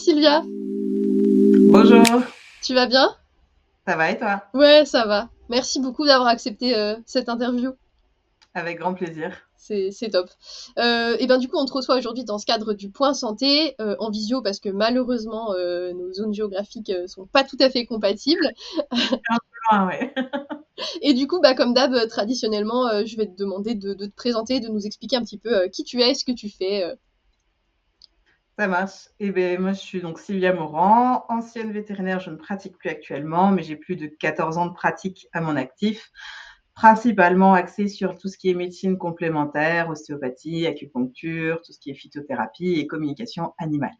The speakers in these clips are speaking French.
Sylvia, Bonjour, tu vas bien? ça va et toi? Ouais, ça va. Merci beaucoup d'avoir accepté cette interview. Avec grand plaisir. C'est top. Et ben du coup, on te reçoit aujourd'hui dans ce cadre du point santé en visio parce que malheureusement nos zones géographiques sont pas tout à fait compatibles. Un peu loin, ouais. Et du coup, bah comme d'hab, traditionnellement, je vais te demander de te présenter, de nous expliquer un petit peu qui tu es, ce que tu fais. Ça marche. Eh bien, moi, je suis donc Sylvia Morand, ancienne vétérinaire. Je ne pratique plus actuellement, mais j'ai plus de 14 ans de pratique à mon actif, principalement axée sur tout ce qui est médecine complémentaire, ostéopathie, acupuncture, tout ce qui est phytothérapie et communication animale.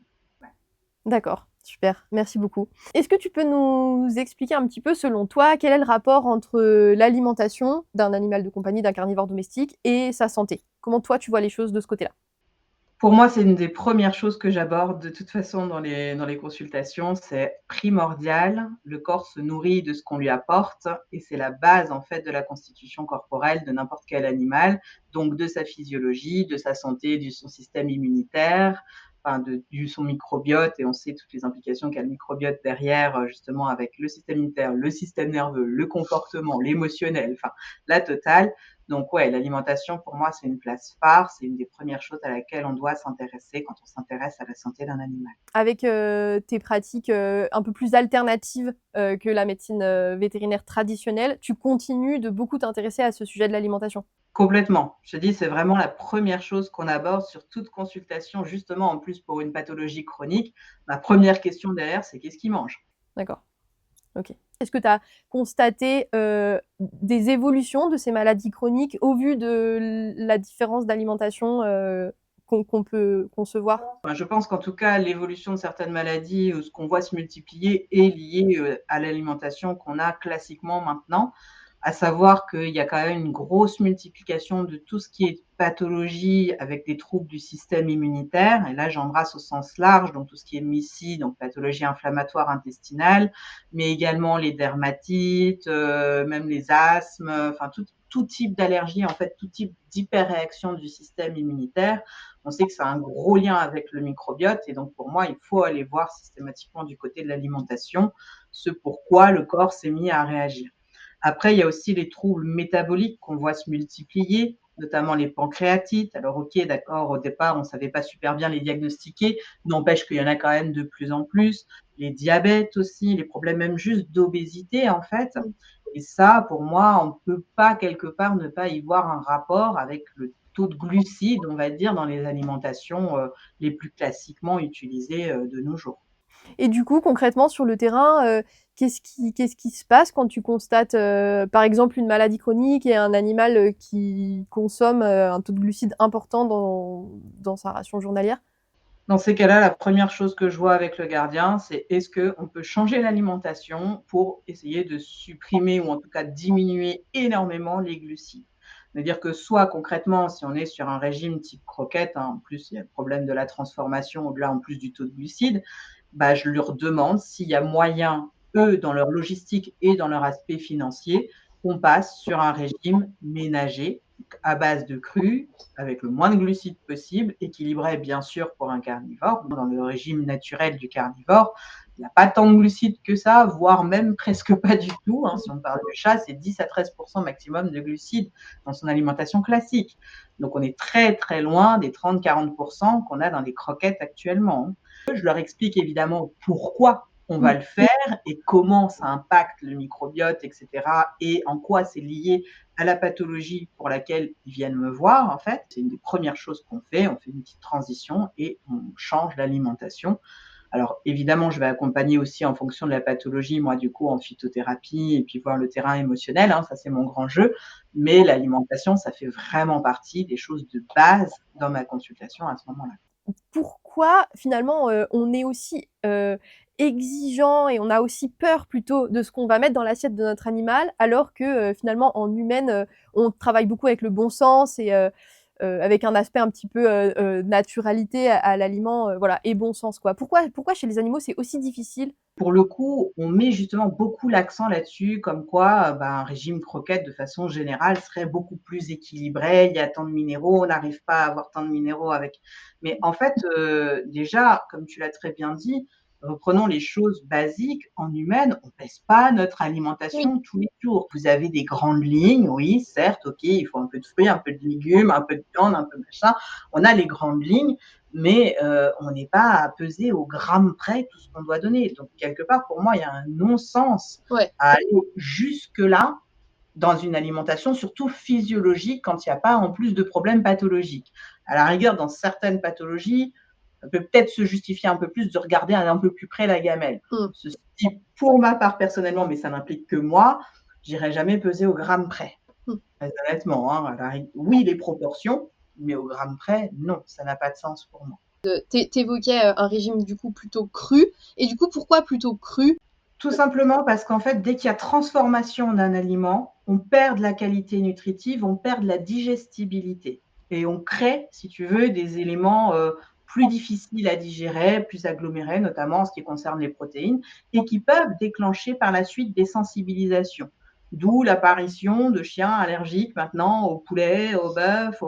D'accord, super, merci beaucoup. Est-ce que tu peux nous expliquer un petit peu, selon toi, quel est le rapport entre l'alimentation d'un animal de compagnie, d'un carnivore domestique, et sa santé? Comment toi, tu vois les choses de ce côté-là? Pour moi, c'est une des premières choses que j'aborde de toute façon dans les consultations. C'est primordial. Le corps se nourrit de ce qu'on lui apporte et c'est la base en fait de la constitution corporelle de n'importe quel animal, donc de sa physiologie, de sa santé, de son système immunitaire, enfin de son microbiote, et on sait toutes les implications qu'a le microbiote derrière, justement avec le système immunitaire, le système nerveux, le comportement, l'émotionnel, enfin la totale. Donc ouais, l'alimentation pour moi c'est une place phare, c'est une des premières choses à laquelle on doit s'intéresser quand on s'intéresse à la santé d'un animal. Avec tes pratiques un peu plus alternatives que la médecine vétérinaire traditionnelle, tu continues de beaucoup t'intéresser à ce sujet de l'alimentation? Complètement. Je te dis, c'est vraiment la première chose qu'on aborde sur toute consultation, justement en plus pour une pathologie chronique. Ma première question derrière, c'est qu'est-ce qu'il mange? D'accord, ok. Est-ce que tu as constaté des évolutions de ces maladies chroniques au vu de la différence d'alimentation qu'on peut concevoir? Enfin, je pense qu'en tout cas, l'évolution de certaines maladies, ce qu'on voit se multiplier est lié à l'alimentation qu'on a classiquement maintenant. À savoir qu'il y a quand même une grosse multiplication de tout ce qui est pathologie avec des troubles du système immunitaire. Et là, j'embrasse au sens large, donc tout ce qui est MIS-C, donc pathologie inflammatoire intestinale, mais également les dermatites, même les asthmes, enfin tout type d'allergie, en fait, tout type d'hyperréaction du système immunitaire. On sait que ça a un gros lien avec le microbiote et donc pour moi, il faut aller voir systématiquement du côté de l'alimentation ce pourquoi le corps s'est mis à réagir. Après, il y a aussi les troubles métaboliques qu'on voit se multiplier, notamment les pancréatites. Alors, ok, d'accord, au départ, on ne savait pas super bien les diagnostiquer, n'empêche qu'il y en a quand même de plus en plus. Les diabètes aussi, les problèmes même juste d'obésité, en fait. Et ça, pour moi, on ne peut pas quelque part ne pas y voir un rapport avec le taux de glucides, on va dire, dans les alimentations les plus classiquement utilisées de nos jours. Et du coup, concrètement, sur le terrain, qu'est-ce qui se passe quand tu constates, par exemple, une maladie chronique et un animal qui consomme un taux de glucides important dans sa ration journalière? Dans ces cas-là, la première chose que je vois avec le gardien, c'est est-ce qu'on peut changer l'alimentation pour essayer de supprimer ou en tout cas diminuer énormément les glucides. C'est-à-dire que soit concrètement, si on est sur un régime type croquette, hein, en plus il y a le problème de la transformation, au-delà en plus du taux de glucides, bah, je leur demande s'il y a moyen, eux, dans leur logistique et dans leur aspect financier, qu'on passe sur un régime ménager à base de crues, avec le moins de glucides possible, équilibré bien sûr pour un carnivore. Dans le régime naturel du carnivore, il n'y a pas tant de glucides que ça, voire même presque pas du tout. Hein. Si on parle de chat, c'est 10 à 13 maximum de glucides dans son alimentation classique. Donc on est très très loin des 30-40 qu'on a dans les croquettes actuellement. Je leur explique évidemment pourquoi on va le faire et comment ça impacte le microbiote, etc. et en quoi c'est lié à la pathologie pour laquelle ils viennent me voir, en fait. C'est une des premières choses qu'on fait. On fait une petite transition et on change l'alimentation. Alors, évidemment, je vais accompagner aussi en fonction de la pathologie, moi, du coup, en phytothérapie et puis voir le terrain émotionnel. Hein, ça, c'est mon grand jeu. Mais l'alimentation, ça fait vraiment partie des choses de base dans ma consultation à ce moment-là. Pourquoi finalement on est aussi exigeant et on a aussi peur plutôt de ce qu'on va mettre dans l'assiette de notre animal, alors que finalement en humaine on travaille beaucoup avec le bon sens et avec un aspect un petit peu naturalité à l'aliment, voilà, et bon sens, quoi. Pourquoi chez les animaux c'est aussi difficile? Pour le coup, on met justement beaucoup l'accent là-dessus, comme quoi, un régime croquette de façon générale serait beaucoup plus équilibré. Il y a tant de minéraux, on n'arrive pas à avoir tant de minéraux avec mais en fait, déjà, comme tu l'as très bien dit, reprenons les choses basiques. En humaine, on pèse pas notre Oui, alimentation tous les jours. Vous avez des grandes lignes, oui, certes, OK, il faut un peu de fruits, un peu de légumes, un peu de viande, un peu de machin. On a les grandes lignes, mais on n'est pas à peser au gramme près tout ce qu'on doit donner. Donc quelque part, pour moi, il y a un non-sens ouais. à aller jusque-là dans une alimentation, surtout physiologique, quand il y a pas en plus de problèmes pathologiques. À la rigueur, dans certaines pathologies, ça peut peut-être se justifier un peu plus de regarder un peu plus près la gamelle. Mmh. Ceci dit, pour ma part personnellement, mais ça n'implique que moi, j'irai jamais peser au gramme près. Mmh. Très honnêtement, hein, oui, les proportions, mais au gramme près, non, ça n'a pas de sens pour moi. T'évoquais un régime du coup plutôt cru. Et du coup, pourquoi plutôt cru? Tout simplement parce qu'en fait, dès qu'il y a transformation d'un aliment, on perd de la qualité nutritive, on perd de la digestibilité et on crée, si tu veux, des éléments, plus difficiles à digérer, plus agglomérés, notamment en ce qui concerne les protéines et qui peuvent déclencher par la suite des sensibilisations. D'où l'apparition de chiens allergiques maintenant au poulet, au bœuf,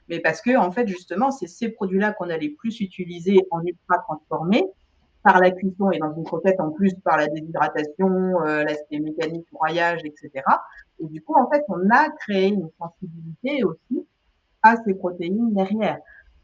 mais parce que en fait, justement, c'est ces produits-là qu'on a les plus utilisés en ultra transformés par la cuisson et dans une croquette en plus par la déshydratation, l'aspect mécanique, broyage, et cetera. Et du coup, en fait, on a créé une sensibilité aussi à ces protéines derrière.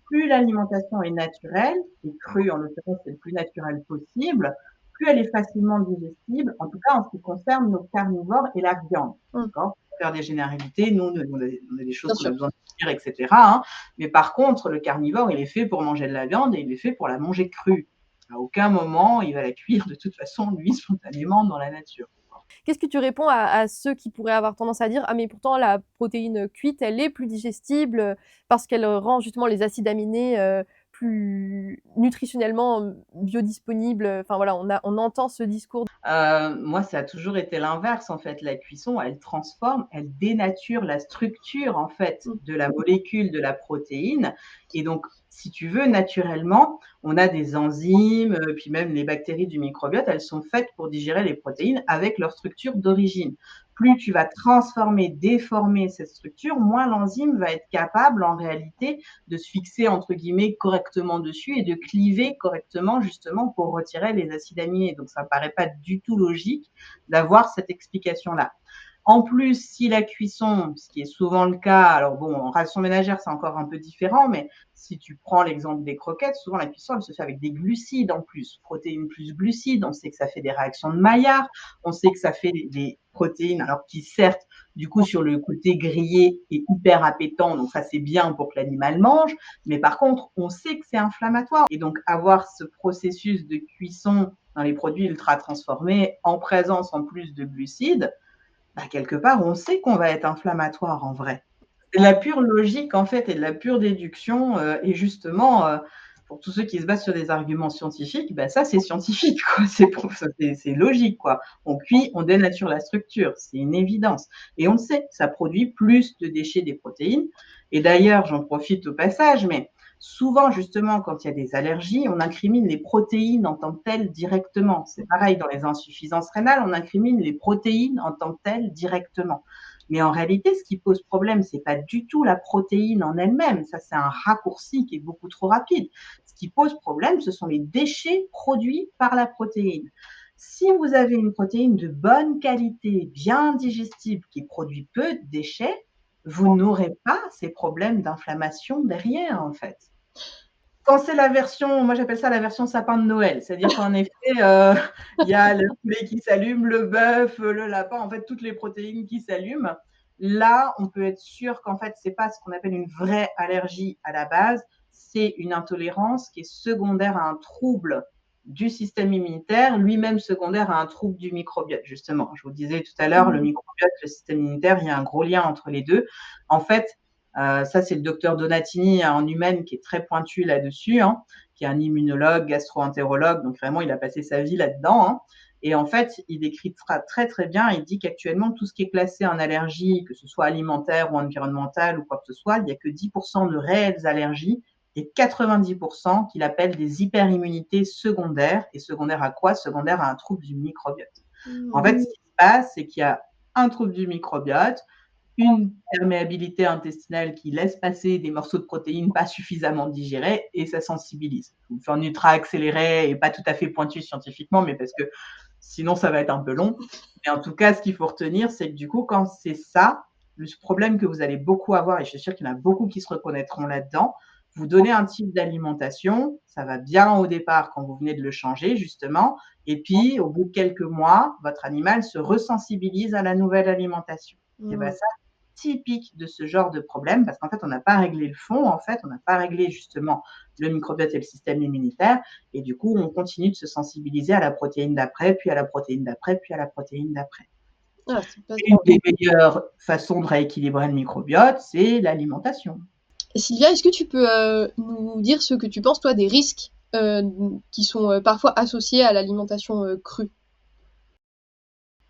Plus l'alimentation est naturelle, et crue en l'occurrence, c'est le plus naturel possible, plus elle est facilement digestible, en tout cas en ce qui concerne nos carnivores et la viande. Mmh, D'accord? Pour faire des généralités, nous, on a des choses bien qu'on a sûr. besoin de dire, etc. Hein. Mais par contre, le carnivore, il est fait pour manger de la viande et il est fait pour la manger crue. À aucun moment, il va la cuire de toute façon, lui, spontanément dans la nature. Qu'est-ce que tu réponds à ceux qui pourraient avoir tendance à dire: «Ah mais pourtant la protéine cuite, elle est plus digestible, parce qu'elle rend justement les acides aminés, plus nutritionnellement, biodisponibles», enfin voilà, on entend ce discours. Moi, ça a toujours été l'inverse, en fait. La cuisson, elle transforme, elle dénature la structure, en fait, Mmh, de la molécule de la protéine et donc, si tu veux, naturellement, on a des enzymes, puis même les bactéries du microbiote, elles sont faites pour digérer les protéines avec leur structure d'origine. Plus tu vas transformer, déformer cette structure, moins l'enzyme va être capable, en réalité, de se fixer, entre guillemets, correctement dessus et de cliver correctement, justement, pour retirer les acides aminés. Donc, ça me paraît pas du tout logique d'avoir cette explication-là. En plus, si la cuisson, ce qui est souvent le cas, alors bon, en ration ménagère, c'est encore un peu différent, mais si tu prends l'exemple des croquettes, souvent la cuisson, elle se fait avec des glucides en plus, protéines plus glucides. On sait que ça fait des réactions de Maillard, on sait que ça fait des protéines, alors qui certes, du coup, sur le côté grillé est hyper appétant, donc ça c'est bien pour que l'animal mange, mais par contre, on sait que c'est inflammatoire. Et donc, avoir ce processus de cuisson dans les produits ultra transformés en présence en plus de glucides, quelque part, on sait qu'on va être inflammatoire en vrai. C'est de la pure logique en fait et de la pure déduction et justement, pour tous ceux qui se basent sur des arguments scientifiques, ça c'est scientifique quoi, c'est logique quoi. On cuit, on dénature la structure, c'est une évidence et on le sait, ça produit plus de déchets des protéines et d'ailleurs, j'en profite au passage, mais souvent justement quand il y a des allergies, on incrimine les protéines en tant que telles directement. C'est pareil dans les insuffisances rénales, on incrimine les protéines en tant que telles directement. Mais en réalité, ce qui pose problème, c'est pas du tout la protéine en elle-même. Ça, c'est un raccourci qui est beaucoup trop rapide. Ce qui pose problème, ce sont les déchets produits par la protéine. Si vous avez une protéine de bonne qualité, bien digestible, qui produit peu de déchets, vous n'aurez pas ces problèmes d'inflammation derrière, en fait. Quand c'est la version, moi j'appelle ça la version sapin de Noël, c'est-à-dire qu'en effet, il y a le poulet qui s'allume, le bœuf, le lapin, en fait toutes les protéines qui s'allument. Là, on peut être sûr qu'en fait, c'est pas ce qu'on appelle une vraie allergie à la base, c'est une intolérance qui est secondaire à un trouble du système immunitaire, lui-même secondaire à un trouble du microbiote, justement. Je vous disais tout à l'heure, le microbiote, le système immunitaire, il y a un gros lien entre les deux. En fait, ça, c'est le docteur Donatini en humaine qui est très pointu là-dessus, hein, qui est un immunologue, gastro-entérologue, donc vraiment, il a passé sa vie là-dedans. Hein. Et en fait, il décrit très, très bien, il dit qu'actuellement, tout ce qui est classé en allergie, que ce soit alimentaire ou environnemental ou quoi que ce soit, il n'y a que 10% de réelles allergies et 90% qu'il appelle des hyperimmunités secondaires. Et secondaires à quoi? Secondaires à un trouble du microbiote. En fait, ce qui se passe, c'est qu'il y a un trouble du microbiote, une perméabilité intestinale qui laisse passer des morceaux de protéines pas suffisamment digérés et ça sensibilise. Je vous fais en ultra accéléré et pas tout à fait pointu scientifiquement, mais parce que sinon ça va être un peu long. Mais en tout cas, ce qu'il faut retenir, c'est que du coup, quand c'est ça, le problème que vous allez beaucoup avoir, et je suis sûre qu'il y en a beaucoup qui se reconnaîtront là-dedans, vous donnez un type d'alimentation, ça va bien au départ quand vous venez de le changer, justement, et puis au bout de quelques mois, votre animal se resensibilise à la nouvelle alimentation. Et bien ça, typique de ce genre de problème, parce qu'en fait, on n'a pas réglé le fond, en fait, on n'a pas réglé justement le microbiote et le système immunitaire, et du coup, on continue de se sensibiliser à la protéine d'après, puis à la protéine d'après, puis à la protéine d'après. Ah, c'est pas Une des meilleures façons de rééquilibrer le microbiote, c'est l'alimentation. Sylvia, est-ce que tu peux nous dire ce que tu penses, toi, des risques qui sont parfois associés à l'alimentation crue?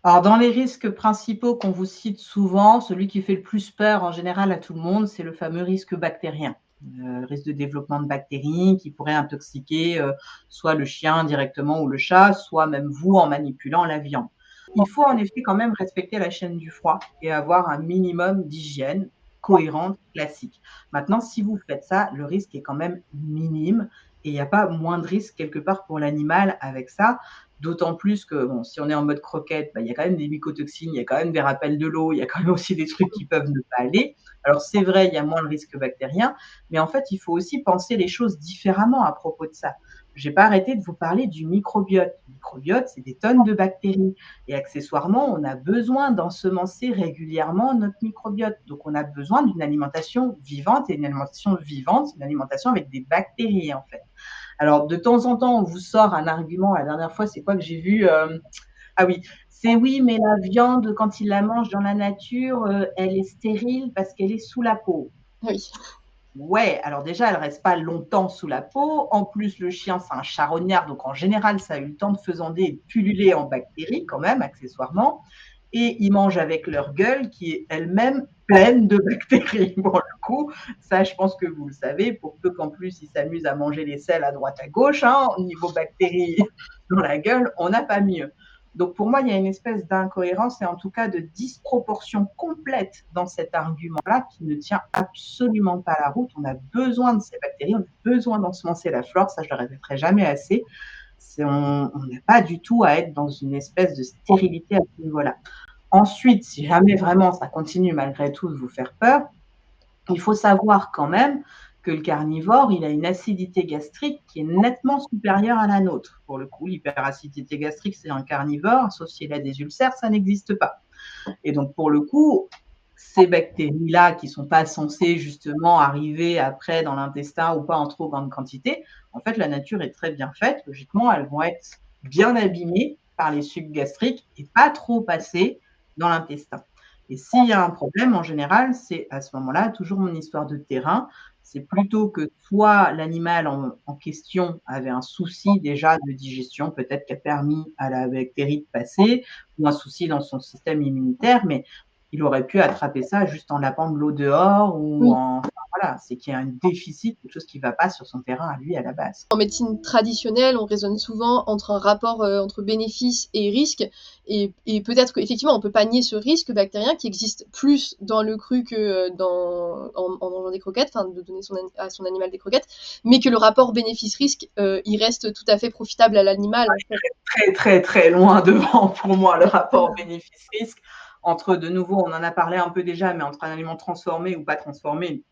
Alors, dans les risques principaux qu'on vous cite souvent, celui qui fait le plus peur en général à tout le monde, c'est le fameux risque bactérien. Le risque de développement de bactéries qui pourraient intoxiquer soit le chien directement ou le chat, soit même vous en manipulant la viande. Il faut en effet quand même respecter la chaîne du froid et avoir un minimum d'hygiène cohérente, classique. Maintenant, si vous faites ça, le risque est quand même minime et il n'y a pas moins de risque quelque part pour l'animal avec ça. D'autant plus que bon, si on est en mode croquette, bah, il y a quand même des mycotoxines, il y a quand même des rappels de l'eau, il y a quand même aussi des trucs qui peuvent ne pas aller. Alors c'est vrai, il y a moins de risque bactérien, mais en fait, il faut aussi penser les choses différemment à propos de ça. J'ai pas arrêté de vous parler du microbiote. Le microbiote, c'est des tonnes de bactéries. Et accessoirement, on a besoin d'ensemencer régulièrement notre microbiote. Donc, on a besoin d'une alimentation vivante, et une alimentation vivante, c'est une alimentation avec des bactéries, en fait. Alors, de temps en temps, on vous sort un argument. La dernière fois, c'est quoi que j'ai vu Ah oui, c'est oui, mais la viande, quand il la mange dans la nature, elle est stérile parce qu'elle est sous la peau. Oui. Ouais, alors déjà, elle reste pas longtemps sous la peau. En plus, le chien, c'est un charognard, donc en général, ça a eu le temps de faisander et de pulluler en bactéries quand même, accessoirement. Et ils mangent avec leur gueule qui est elle-même pleine de bactéries. Bon, le coup, ça, je pense que vous le savez, pour peu qu'en plus, ils s'amusent à manger les selles à droite à gauche, hein, au niveau bactéries dans la gueule, on n'a pas mieux. Donc pour moi, il y a une espèce d'incohérence et en tout cas de disproportion complète dans cet argument-là qui ne tient absolument pas la route. On a besoin de ces bactéries, on a besoin d'ensemencer la flore, ça je ne le répéterai jamais assez. On n'a pas du tout à être dans une espèce de stérilité à ce niveau-là. Ensuite, si jamais vraiment ça continue malgré tout de vous faire peur, il faut savoir quand même que le carnivore, il a une acidité gastrique qui est nettement supérieure à la nôtre. Pour le coup, l'hyperacidité gastrique, c'est un carnivore, sauf s'il a des ulcères, ça n'existe pas. Et donc, pour le coup, ces bactéries-là qui ne sont pas censées justement arriver après dans l'intestin ou pas en trop grande quantité, en fait, la nature est très bien faite. Logiquement, elles vont être bien abîmées par les sucs gastriques et pas trop passer dans l'intestin. Et s'il y a un problème, en général, c'est à ce moment-là toujours mon histoire de terrain. C'est plutôt que soit l'animal en question avait un souci déjà de digestion, peut-être qui a permis à la bactérie de passer, ou un souci dans son système immunitaire, mais il aurait pu attraper ça juste en lapant de l'eau dehors ou en. Enfin, voilà, c'est qu'il y a un déficit, quelque chose qui ne va pas sur son terrain à lui à la base. En médecine traditionnelle, on raisonne souvent entre un rapport entre bénéfices et risques, et peut-être qu'effectivement, on peut pas nier ce risque bactérien qui existe plus dans le cru que en mangeant des croquettes, enfin de donner à son animal des croquettes, mais que le rapport bénéfice-risque, il reste tout à fait profitable à l'animal. Très, très, très loin devant pour moi le rapport bénéfice-risque. Entre, de nouveau, on en a parlé un peu déjà, mais entre un aliment transformé ou pas transformé,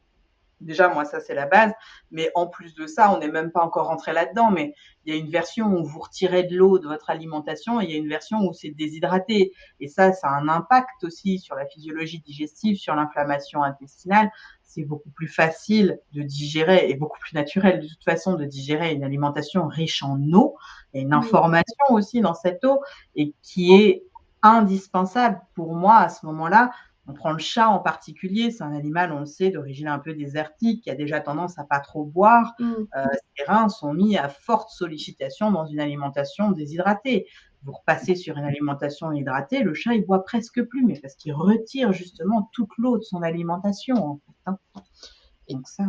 déjà, moi, ça, c'est la base. Mais en plus de ça, on n'est même pas encore rentré là-dedans. Mais il y a une version où vous retirez de l'eau de votre alimentation et il y a une version où c'est déshydraté. Et ça a un impact aussi sur la physiologie digestive, sur l'inflammation intestinale. C'est beaucoup plus facile de digérer et beaucoup plus naturel de toute façon de digérer une alimentation riche en eau. Il y a une information aussi dans cette eau et qui est indispensable pour moi à ce moment-là. On prend le chat en particulier, c'est un animal, on le sait, d'origine un peu désertique, qui a déjà tendance à pas trop boire. Ses reins sont mis à forte sollicitation dans une alimentation déshydratée. vous repassez sur une alimentation hydratée, le chat, il boit presque plus, mais parce qu'il retire justement toute l'eau de son alimentation, en fait, hein. Donc ça.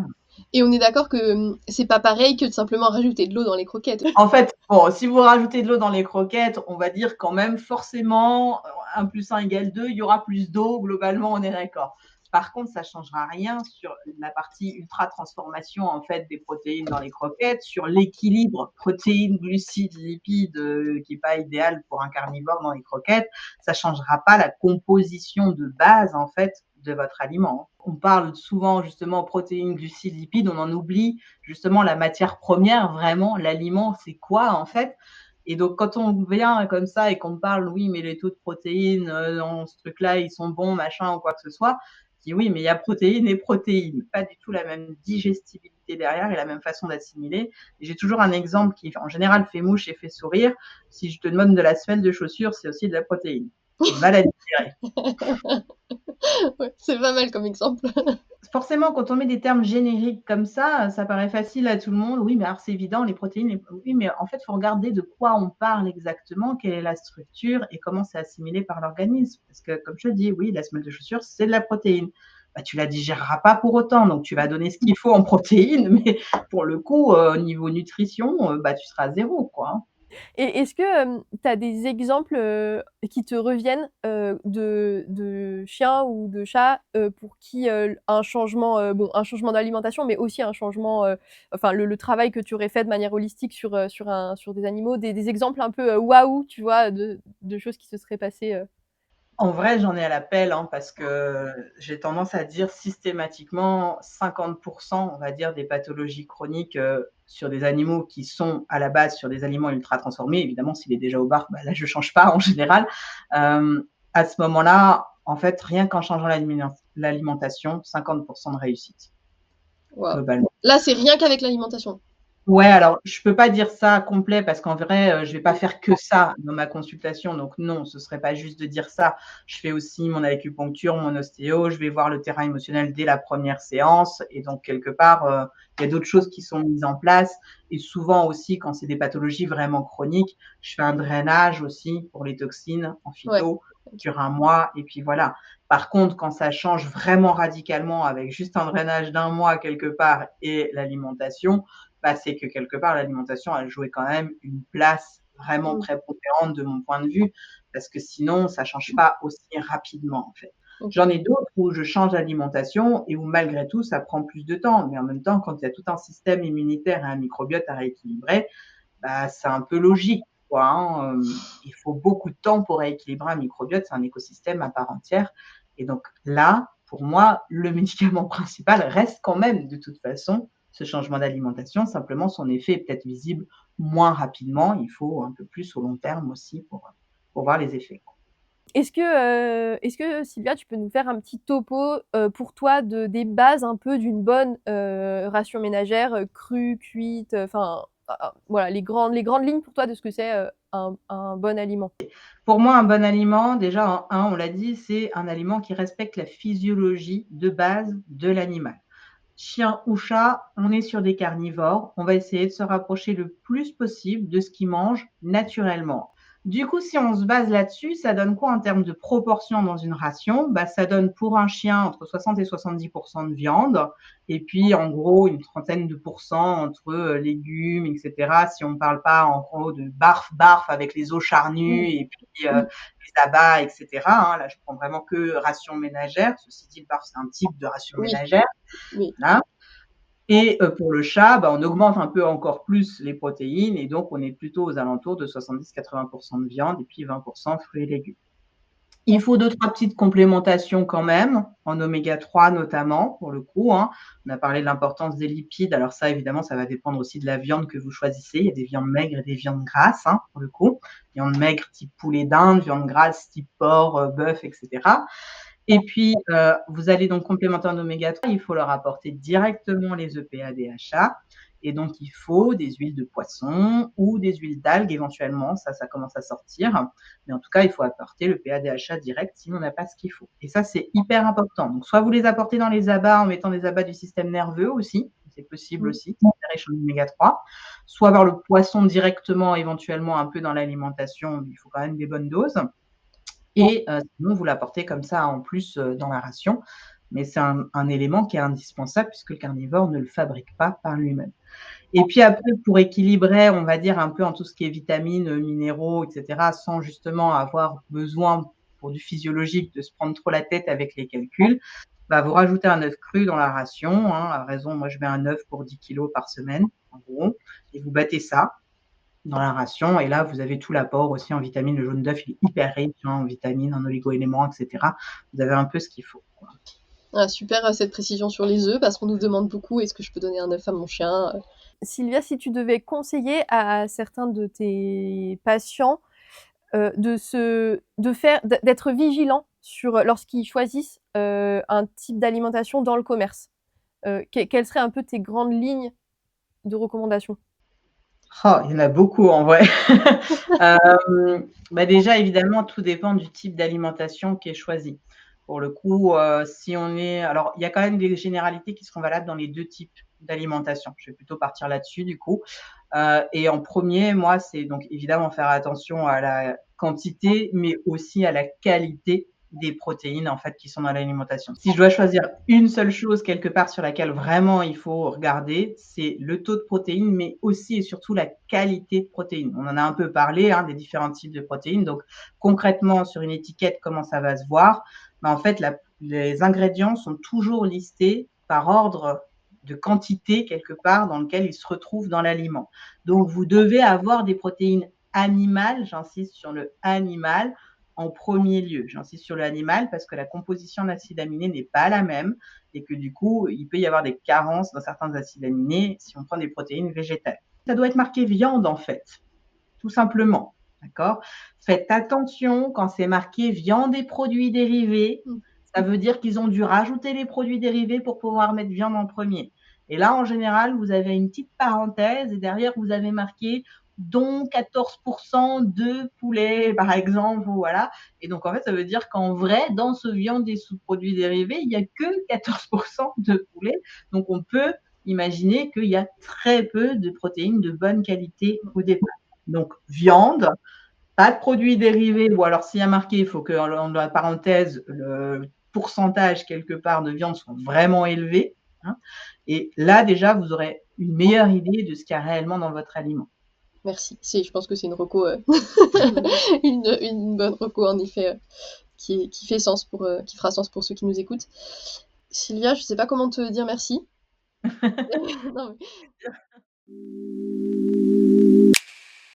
Et on est d'accord que c'est pas pareil que de simplement rajouter de l'eau dans les croquettes. En fait, bon, si vous rajoutez de l'eau dans les croquettes, on va dire quand même forcément 1 + 1 = 2, il y aura plus d'eau, globalement, on est d'accord. Par contre, ça ne changera rien sur la partie ultra transformation en fait des protéines dans les croquettes, sur l'équilibre protéines, glucides, lipides qui n'est pas idéal pour un carnivore dans les croquettes. Ça ne changera pas la composition de base en fait de votre aliment. On parle souvent justement protéines, glucides, lipides, on en oublie justement la matière première, vraiment l'aliment, c'est quoi en fait? Et donc quand on vient comme ça et qu'on parle, oui, mais les taux de protéines dans ce truc-là, ils sont bons, machin ou quoi que ce soit, je dis oui, mais il y a protéines et protéines, pas du tout la même digestibilité derrière et la même façon d'assimiler. Et j'ai toujours un exemple qui en général fait mouche et fait sourire. Si je te demande de la semelle de chaussure, c'est aussi de la protéine. Va la digérer. Ouais, c'est pas mal comme exemple. Forcément, quand on met des termes génériques comme ça paraît facile à tout le monde. Oui, mais alors c'est évident, les protéines, oui, mais en fait, il faut regarder de quoi on parle exactement, quelle est la structure et comment c'est assimilé par l'organisme. Parce que, comme je te dis, oui, la semelle de chaussure, c'est de la protéine. Bah, tu la digéreras pas pour autant, donc tu vas donner ce qu'il faut en protéines, mais pour le coup, au niveau nutrition, bah, tu seras à zéro, quoi, hein. Et est-ce que tu as des exemples qui te reviennent de chiens ou de chats pour qui un changement, un changement d'alimentation, mais aussi un changement, enfin le travail que tu aurais fait de manière holistique sur des animaux, des exemples un peu waouh, tu vois, de choses qui se seraient passées. En vrai, j'en ai à la pelle, hein, parce que j'ai tendance à dire systématiquement 50 on va dire, des pathologies chroniques, sur des animaux qui sont à la base sur des aliments ultra transformés. Évidemment, s'il est déjà au bar, bah, là, je change pas en général. À ce moment-là, en fait, rien qu'en changeant l'alimentation, 50 de réussite, Wow. globalement. Là, c'est rien qu'avec l'alimentation. Ouais, alors je peux pas dire ça complet parce qu'en vrai, je vais pas faire que ça dans ma consultation, donc non, ce serait pas juste de dire ça. Je fais aussi mon acupuncture, mon ostéo, je vais voir le terrain émotionnel dès la première séance et donc quelque part, il y a d'autres choses qui sont mises en place et souvent aussi quand c'est des pathologies vraiment chroniques, je fais un drainage aussi pour les toxines en Ouais. phyto sur 1 mois et puis voilà. Par contre, quand ça change vraiment radicalement avec juste un drainage d'1 mois quelque part et l'alimentation, bah, c'est que quelque part l'alimentation a joué quand même une place vraiment prépondérante de mon point de vue, parce que sinon ça change pas aussi rapidement en fait. OK. J'en ai d'autres où je change d'alimentation et où malgré tout ça prend plus de temps, mais en même temps quand il y a tout un système immunitaire et un microbiote à rééquilibrer, bah, c'est un peu logique quoi, hein, il faut beaucoup de temps pour rééquilibrer un microbiote, c'est un écosystème à part entière et donc là, pour moi, le médicament principal reste quand même de toute façon ce changement d'alimentation, simplement son effet est peut-être visible moins rapidement, il faut un peu plus au long terme aussi pour voir les effets. Est-ce que Sylvia, tu peux nous faire un petit topo pour toi des bases un peu d'une bonne ration ménagère, crue, cuite, enfin voilà les grandes lignes pour toi de ce que c'est un bon aliment. Pour moi, un bon aliment, déjà en 1, on l'a dit, c'est un aliment qui respecte la physiologie de base de l'animal. Chien ou chat, on est sur des carnivores, on va essayer de se rapprocher le plus possible de ce qu'ils mangent naturellement. Du coup, si on se base là-dessus, ça donne quoi en termes de proportion dans une ration? Bah, ça donne pour un chien entre 60 et 70 de viande et puis en gros une trentaine de pourcents entre légumes, et cetera. Si on ne parle pas en gros de barf avec les os charnus et puis les abats, et cetera, hein. Là, je prends vraiment que ration ménagère. Ceci dit, le barf, c'est un type de ration Oui, ménagère. oui. Voilà. Et pour le chat, bah, on augmente un peu encore plus les protéines et donc on est plutôt aux alentours de 70-80 de viande et puis 20 fruits et légumes. Il faut 2-3 petites complémentations quand même, en oméga 3 notamment, pour le coup, hein. On a parlé de l'importance des lipides. Alors ça, évidemment, ça va dépendre aussi de la viande que vous choisissez. Il y a des viandes maigres et des viandes grasses, hein, pour le coup. Viande maigre type poulet d'Inde, viande grasse type porc, bœuf, et cetera. Et puis, vous allez donc complémenter en oméga 3, il faut leur apporter directement les EPA, DHA et donc il faut des huiles de poisson ou des huiles d'algues éventuellement, ça commence à sortir. Mais en tout cas, il faut apporter le PA, DHA direct, sinon on n'a pas ce qu'il faut. Et ça, c'est hyper important. Donc soit vous les apportez dans les abats en mettant des abats du système nerveux aussi, c'est possible aussi, c'est riche en oméga 3. Soit avoir le poisson directement, éventuellement un peu dans l'alimentation, il faut quand même des bonnes doses. Et sinon, vous l'apportez comme ça en plus dans la ration. Mais c'est un élément qui est indispensable puisque le carnivore ne le fabrique pas par lui-même. Et puis après, pour équilibrer, on va dire un peu en tout ce qui est vitamines, minéraux, et cetera, sans justement avoir besoin pour du physiologique de se prendre trop la tête avec les calculs, bah, vous rajoutez un œuf cru dans la ration, hein, à raison, moi je mets un œuf pour 10 kilos par semaine, en gros, et vous battez ça dans la ration, et là vous avez tout l'apport aussi en vitamines. Le jaune d'œuf, il est hyper riche en vitamines, en oligo-éléments, et cetera. Vous avez un peu ce qu'il faut, quoi. Ah, super cette précision sur les œufs, parce qu'on nous demande beaucoup, est-ce que je peux donner un œuf à mon chien? Sylvia, si tu devais conseiller à certains de tes patients d'être vigilants sur lorsqu'ils choisissent un type d'alimentation dans le commerce, quelles seraient un peu tes grandes lignes de recommandation? Oh, il y en a beaucoup en vrai. Bah, déjà, évidemment, tout dépend du type d'alimentation qui est choisi. Pour le coup, si on est alors, il y a quand même des généralités qui seront valables dans les 2 types d'alimentation. Je vais plutôt partir là-dessus du coup. Et en premier, moi, c'est donc évidemment faire attention à la quantité, mais aussi à la qualité des protéines, en fait, qui sont dans l'alimentation. Si je dois choisir une seule chose quelque part sur laquelle vraiment il faut regarder, c'est le taux de protéines, mais aussi et surtout la qualité de protéines. On en a un peu parlé, hein, des différents types de protéines. Donc concrètement, sur une étiquette, comment ça va se voir? Bah, en fait, les ingrédients sont toujours listés par ordre de quantité quelque part dans lequel ils se retrouvent dans l'aliment. Donc vous devez avoir des protéines animales, j'insiste sur le animal, en premier lieu. J'insiste sur l'animal parce que la composition d'acides aminés n'est pas la même et que du coup, il peut y avoir des carences dans certains acides aminés si on prend des protéines végétales. Ça doit être marqué viande en fait, tout simplement. D'accord? Faites attention quand c'est marqué viande et produits dérivés. Ça veut dire qu'ils ont dû rajouter les produits dérivés pour pouvoir mettre viande en premier. Et là, en général, vous avez une petite parenthèse et derrière, vous avez marqué dont 14% de poulet, par exemple, voilà. Et donc, en fait, ça veut dire qu'en vrai, dans ce viande et sous-produits dérivés, il n'y a que 14% de poulet. Donc, on peut imaginer qu'il y a très peu de protéines de bonne qualité au départ. Donc, viande, pas de produits dérivés, ou alors s'il y a marqué, il faut que dans la parenthèse, le pourcentage quelque part de viande soit vraiment élevé, hein. Et là, déjà, vous aurez une meilleure idée de ce qu'il y a réellement dans votre aliment. Merci. Je pense que c'est une reco, une bonne reco en effet, qui fait sens qui fera sens pour ceux qui nous écoutent. Sylvia, je sais pas comment te dire merci. Non, mais